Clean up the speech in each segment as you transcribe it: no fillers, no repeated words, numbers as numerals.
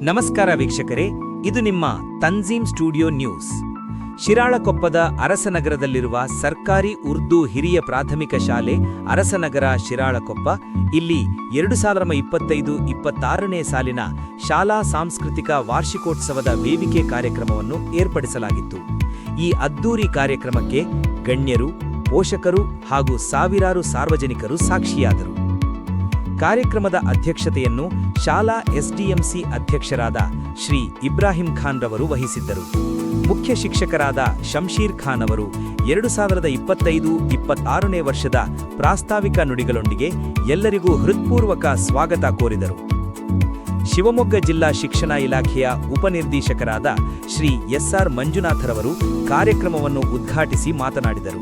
ನಮಸ್ಕಾರ ವೀಕ್ಷಕರೇ, ಇದು ನಿಮ್ಮ ತಂಜೀಮ್ ಸ್ಟುಡಿಯೋ ನ್ಯೂಸ್. ಶಿರಾಳಕೊಪ್ಪದ ಅರಸನಗರದಲ್ಲಿರುವ ಸರ್ಕಾರಿ ಉರ್ದು ಹಿರಿಯ ಪ್ರಾಥಮಿಕ ಶಾಲೆ ಅರಸನಗರ ಶಿರಾಳಕೊಪ್ಪ ಇಲ್ಲಿ 2025-26ನೇ ಸಾಲಿನ ಶಾಲಾ ಸಾಂಸ್ಕೃತಿಕ ವಾರ್ಷಿಕೋತ್ಸವದ ವೇದಿಕೆ ಕಾರ್ಯಕ್ರಮವನ್ನು ಏರ್ಪಡಿಸಲಾಗಿತ್ತು. ಈ ಅದ್ದೂರಿ ಕಾರ್ಯಕ್ರಮಕ್ಕೆ ಗಣ್ಯರು, ಪೋಷಕರು ಹಾಗೂ ಸಾವಿರಾರು ಸಾರ್ವಜನಿಕರು ಸಾಕ್ಷಿಯಾದರು. ಕಾರ್ಯಕ್ರಮದ ಅಧ್ಯಕ್ಷತೆಯನ್ನು ಶಾಲಾ ಎಸ್ಡಿಎಂಸಿ ಅಧ್ಯಕ್ಷರಾದ ಶ್ರೀ ಇಬ್ರಾಹಿಂ ಖಾನ್ ರವರು ವಹಿಸಿದ್ದರು. ಮುಖ್ಯ ಶಿಕ್ಷಕರಾದ ಶಂಶೀರ್ ಖಾನ್ ಅವರು 2025-26ನೇ ವರ್ಷದ ಪ್ರಾಸ್ತಾವಿಕ ನುಡಿಗಳೊಂದಿಗೆ ಎಲ್ಲರಿಗೂ ಹೃತ್ಪೂರ್ವಕ ಸ್ವಾಗತ ಕೋರಿದರು. ಶಿವಮೊಗ್ಗ ಜಿಲ್ಲಾ ಶಿಕ್ಷಣ ಇಲಾಖೆಯ ಉಪನಿರ್ದೇಶಕರಾದ ಶ್ರೀ ಎಸ್ಆರ್ ಮಂಜುನಾಥರವರು ಕಾರ್ಯಕ್ರಮವನ್ನು ಉದ್ಘಾಟಿಸಿ ಮಾತನಾಡಿದರು.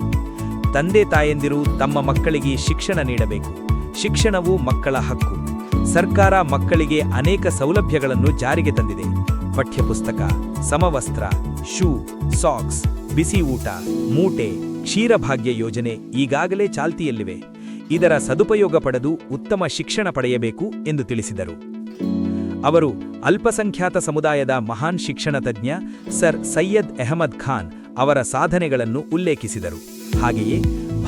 ತಂದೆ ತಾಯಂದಿರು ತಮ್ಮ ಮಕ್ಕಳಿಗೆ ಶಿಕ್ಷಣ ನೀಡಬೇಕು. ಶಿಕ್ಷಣವು ಮಕ್ಕಳ ಹಕ್ಕು. ಸರ್ಕಾರ ಮಕ್ಕಳಿಗೆ ಅನೇಕ ಸೌಲಭ್ಯಗಳನ್ನು ಜಾರಿಗೆ ತಂದಿದೆ. ಪಠ್ಯಪುಸ್ತಕ, ಸಮವಸ್ತ್ರ, ಶೂ, ಸಾಕ್ಸ್, ಬಿಸಿ ಊಟ, ಮೂಟೆ, ಕ್ಷೀರಭಾಗ್ಯ ಯೋಜನೆ ಈಗಾಗಲೇ ಚಾಲ್ತಿಯಲ್ಲಿವೆ. ಇದರ ಸದುಪಯೋಗ ಪಡೆದು ಉತ್ತಮ ಶಿಕ್ಷಣ ಪಡೆಯಬೇಕು ಎಂದು ತಿಳಿಸಿದರು. ಅವರು ಅಲ್ಪಸಂಖ್ಯಾತ ಸಮುದಾಯದ ಮಹಾನ್ ಶಿಕ್ಷಣ ತಜ್ಞ ಸರ್ ಸೈಯದ್ ಅಹಮದ್ ಖಾನ್ ಅವರ ಸಾಧನೆಗಳನ್ನು ಉಲ್ಲೇಖಿಸಿದರು. ಹಾಗೆಯೇ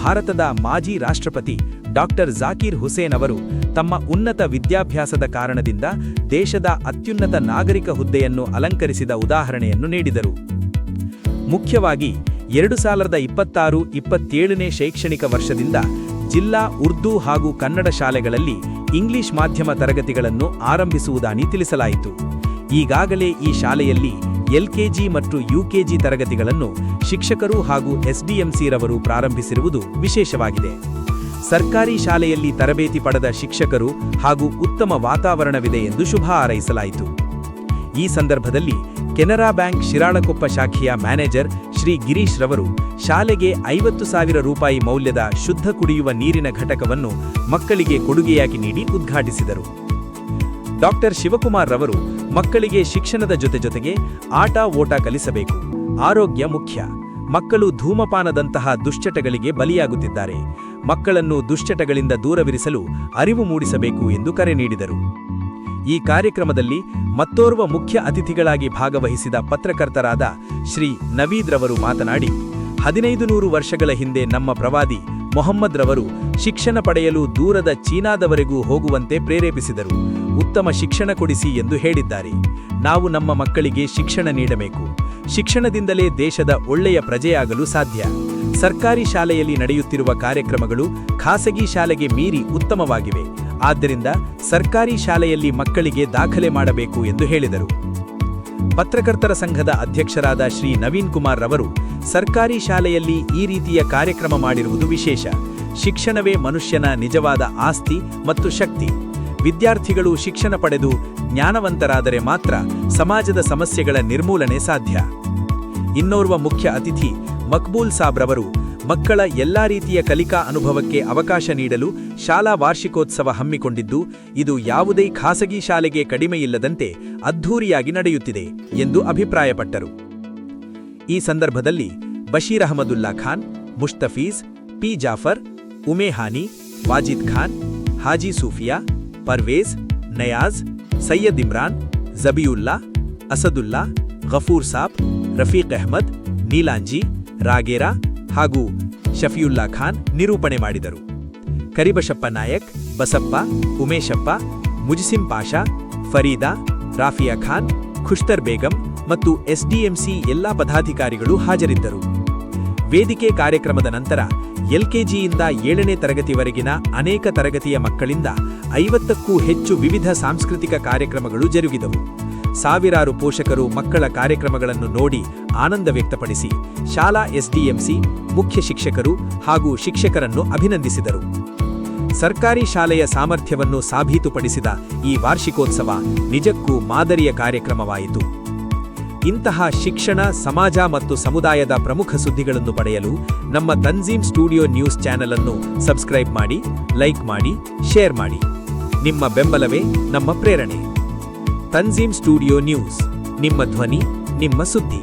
ಭಾರತದ ಮಾಜಿ ರಾಷ್ಟ್ರಪತಿ ಡಾಕ್ಟರ್ ಜಾಕೀರ್ ಹುಸೇನ್ ಅವರು ತಮ್ಮ ಉನ್ನತ ವಿದ್ಯಾಭ್ಯಾಸದ ಕಾರಣದಿಂದ ದೇಶದ ಅತ್ಯುನ್ನತ ನಾಗರಿಕ ಹುದ್ದೆಯನ್ನು ಅಲಂಕರಿಸಿದ ಉದಾಹರಣೆಯನ್ನು ನೀಡಿದರು. ಮುಖ್ಯವಾಗಿ 2026-27ನೇ ಶೈಕ್ಷಣಿಕ ವರ್ಷದಿಂದ ಜಿಲ್ಲಾ ಉರ್ದು ಹಾಗೂ ಕನ್ನಡ ಶಾಲೆಗಳಲ್ಲಿ ಇಂಗ್ಲಿಷ್ ಮಾಧ್ಯಮ ತರಗತಿಗಳನ್ನು ಆರಂಭಿಸುವುದಾಗಿ ತಿಳಿಸಲಾಯಿತು. ಈಗಾಗಲೇ ಈ ಶಾಲೆಯಲ್ಲಿ ಎಲ್ಕೆಜಿ ಮತ್ತು ಯುಕೆಜಿ ತರಗತಿಗಳನ್ನು ಶಿಕ್ಷಕರು ಹಾಗೂ ಎಸ್ಡಿಎಂಸಿ ರವರು ಪ್ರಾರಂಭಿಸಿರುವುದು ವಿಶೇಷವಾಗಿದೆ. ಸರ್ಕಾರಿ ಶಾಲೆಯಲ್ಲಿ ತರಬೇತಿ ಪಡೆದ ಶಿಕ್ಷಕರು ಹಾಗೂ ಉತ್ತಮ ವಾತಾವರಣವಿದೆ ಎಂದು ಶುಭ ಹಾರೈಸಲಾಯಿತು. ಈ ಸಂದರ್ಭದಲ್ಲಿ ಕೆನರಾ ಬ್ಯಾಂಕ್ ಶಿರಾಳಕೊಪ್ಪ ಶಾಖೆಯ ಮ್ಯಾನೇಜರ್ ಶ್ರೀ ಗಿರೀಶ್ ರವರು ಶಾಲೆಗೆ 50,000 ರೂಪಾಯಿ ಮೌಲ್ಯದ ಶುದ್ಧ ಕುಡಿಯುವ ನೀರಿನ ಘಟಕವನ್ನು ಮಕ್ಕಳಿಗೆ ಕೊಡುಗೆಯಾಗಿ ನೀಡಿ ಉದ್ಘಾಟಿಸಿದರು. ಡಾಕ್ಟರ್ ಶಿವಕುಮಾರ್ ರವರು ಮಕ್ಕಳಿಗೆ ಶಿಕ್ಷಣದ ಜೊತೆಗೆ ಆಟ ಓಟ ಕಲಿಸಬೇಕು. ಆರೋಗ್ಯ ಮುಖ್ಯ. ಮಕ್ಕಳು ಧೂಮಪಾನದಂತಹ ದುಶ್ಚಟಗಳಿಗೆ ಬಲಿಯಾಗುತ್ತಿದ್ದಾರೆ. ಮಕ್ಕಳನ್ನು ದುಶ್ಚಟಗಳಿಂದ ದೂರವಿರಿಸಲು ಅರಿವು ಮೂಡಿಸಬೇಕು ಎಂದು ಕರೆ ನೀಡಿದರು. ಈ ಕಾರ್ಯಕ್ರಮದಲ್ಲಿ ಮತ್ತೋರ್ವ ಮುಖ್ಯ ಅತಿಥಿಗಳಾಗಿ ಭಾಗವಹಿಸಿದ ಪತ್ರಕರ್ತರಾದ ಶ್ರೀ ನವೀದ್ ರವರು ಮಾತನಾಡಿ, 1500 ವರ್ಷಗಳ ಹಿಂದೆ ನಮ್ಮ ಪ್ರವಾದಿ ಮೊಹಮ್ಮದ್ ರವರು ಶಿಕ್ಷಣ ಪಡೆಯಲು ದೂರದ ಚೀನಾದವರೆಗೂ ಹೋಗುವಂತೆ ಪ್ರೇರೇಪಿಸಿದರು. ಉತ್ತಮ ಶಿಕ್ಷಣ ಕೊಡಿಸಿ ಎಂದು ಹೇಳಿದ್ದಾರೆ. ನಾವು ನಮ್ಮ ಮಕ್ಕಳಿಗೆ ಶಿಕ್ಷಣ ನೀಡಬೇಕು. ಶಿಕ್ಷಣದಿಂದಲೇ ದೇಶದ ಒಳ್ಳೆಯ ಪ್ರಜೆಯಾಗಲು ಸಾಧ್ಯ. ಸರ್ಕಾರಿ ಶಾಲೆಯಲ್ಲಿ ನಡೆಯುತ್ತಿರುವ ಕಾರ್ಯಕ್ರಮಗಳು ಖಾಸಗಿ ಶಾಲೆಗೆ ಮೀರಿ ಉತ್ತಮವಾಗಿವೆ. ಆದ್ದರಿಂದ ಸರ್ಕಾರಿ ಶಾಲೆಯಲ್ಲಿ ಮಕ್ಕಳಿಗೆ ದಾಖಲೆ ಮಾಡಬೇಕು ಎಂದು ಹೇಳಿದರು. ಪತ್ರಕರ್ತರ ಸಂಘದ ಅಧ್ಯಕ್ಷರಾದ ಶ್ರೀ ನವೀನ್ ಕುಮಾರ್ ರವರು ಸರ್ಕಾರಿ ಶಾಲೆಯಲ್ಲಿ ಈ ರೀತಿಯ ಕಾರ್ಯಕ್ರಮ ಮಾಡಿರುವುದು ವಿಶೇಷ. ಶಿಕ್ಷಣವೇ ಮನುಷ್ಯನ ನಿಜವಾದ ಆಸ್ತಿ ಮತ್ತು ಶಕ್ತಿ. ವಿದ್ಯಾರ್ಥಿಗಳು ಶಿಕ್ಷಣ ಪಡೆದು ಜ್ಞಾನವಂತರಾದರೆ ಮಾತ್ರ ಸಮಾಜದ ಸಮಸ್ಯೆಗಳ ನಿರ್ಮೂಲನೆ ಸಾಧ್ಯ. ಇನ್ನೋರ್ವ ಮುಖ್ಯ ಅತಿಥಿ ಮಕ್ಬೂಲ್ ಸಾಬ್ ರವರು ಮಕ್ಕಳ ಎಲ್ಲಾ ರೀತಿಯ ಕಲಿಕಾ ಅನುಭವಕ್ಕೆ ಅವಕಾಶ ನೀಡಲು ಶಾಲಾ ವಾರ್ಷಿಕೋತ್ಸವ ಹಮ್ಮಿಕೊಂಡಿದ್ದು, ಇದು ಯಾವುದೇ ಖಾಸಗಿ ಶಾಲೆಗೆ ಕಡಿಮೆಯಿಲ್ಲದಂತೆ ಅದ್ಧೂರಿಯಾಗಿ ನಡೆಯುತ್ತಿದೆ ಎಂದು ಅಭಿಪ್ರಾಯಪಟ್ಟರು. ಈ ಸಂದರ್ಭದಲ್ಲಿ ಬಶೀರ್ ಅಹಮದುಲ್ಲಾ ಖಾನ್, ಮುಸ್ತಫೀಜ್, ಪಿ ಜಾಫರ್, ಉಮೇಹಾನಿ, ವಾಜಿದ್ ಖಾನ್, ಹಾಜಿ ಸೂಫಿಯಾ, ಪರ್ವೇಜ್, ನಯಾಜ್, ಸೈಯದ್ ಇಮ್ರಾನ್, ಜಬಿಯುಲ್ಲಾ, ಅಸದುಲ್ಲಾ, ಗಫೂರ್ ಸಾಬ್, ರಫೀಕ್ ಅಹಮದ್, ನೀಲಾಂಜಿ, ರಾಗೇರಾ ಹಾಗೂ ಶಫಿಯುಲ್ಲಾ ಖಾನ್ ನಿರೂಪಣೆ ಮಾಡಿದರು. ಕರಿಬಶಪ್ಪ ನಾಯಕ್, ಬಸಪ್ಪ, ಉಮೇಶಪ್ಪ, ಮುಜಸಿಂ ಪಾಷಾ, ಫರೀದಾ, ರಾಫಿಯಾ ಖಾನ್, ಖುಷ್ತರ್ ಬೇಗಂ ಮತ್ತು ಎಸ್ಡಿಎಂಸಿ ಎಲ್ಲಾ ಪದಾಧಿಕಾರಿಗಳು ಹಾಜರಿದ್ದರು. ವೇದಿಕೆ ಕಾರ್ಯಕ್ರಮದ ನಂತರ ಎಲ್ಕೆಜಿಯಿಂದ 7ನೇ ತರಗತಿವರೆಗಿನ ಅನೇಕ ತರಗತಿಯ ಮಕ್ಕಳಿಂದ 50ಕ್ಕೂ ಹೆಚ್ಚು ವಿವಿಧ ಸಾಂಸ್ಕೃತಿಕ ಕಾರ್ಯಕ್ರಮಗಳು ಜರುಗಿದವು. ಸಾವಿರಾರು ಪೋಷಕರು ಮಕ್ಕಳ ಕಾರ್ಯಕ್ರಮಗಳನ್ನು ನೋಡಿ ಆನಂದ ವ್ಯಕ್ತಪಡಿಸಿ ಶಾಲಾ ಎಸ್ಡಿಎಂಸಿ, ಮುಖ್ಯ ಶಿಕ್ಷಕರು ಹಾಗೂ ಶಿಕ್ಷಕರನ್ನು ಅಭಿನಂದಿಸಿದರು. ಸರ್ಕಾರಿ ಶಾಲೆಯ ಸಾಮರ್ಥ್ಯವನ್ನು ಸಾಬೀತುಪಡಿಸಿದ ಈ ವಾರ್ಷಿಕೋತ್ಸವ ನಿಜಕ್ಕೂ ಮಾದರಿಯ ಕಾರ್ಯಕ್ರಮವಾಯಿತು. ಇಂತಹ ಶಿಕ್ಷಣ, ಸಮಾಜ ಮತ್ತು ಸಮುದಾಯದ ಪ್ರಮುಖ ಸುದ್ದಿಗಳನ್ನು ಪಡೆಯಲು ನಮ್ಮ ತಂಜೀಮ್ ಸ್ಟುಡಿಯೋ ನ್ಯೂಸ್ ಚಾನೆಲ್ ಅನ್ನು ಸಬ್ಸ್ಕ್ರೈಬ್ ಮಾಡಿ, ಲೈಕ್ ಮಾಡಿ, ಶೇರ್ ಮಾಡಿ. ನಿಮ್ಮ ಬೆಂಬಲವೇ ನಮ್ಮ ಪ್ರೇರಣೆ. ತಂಜೀಮ್ ಸ್ಟುಡಿಯೋ ನ್ಯೂಸ್, ನಿಮ್ಮ ಧ್ವನಿ, ನಿಮ್ಮ ಸುದ್ದಿ.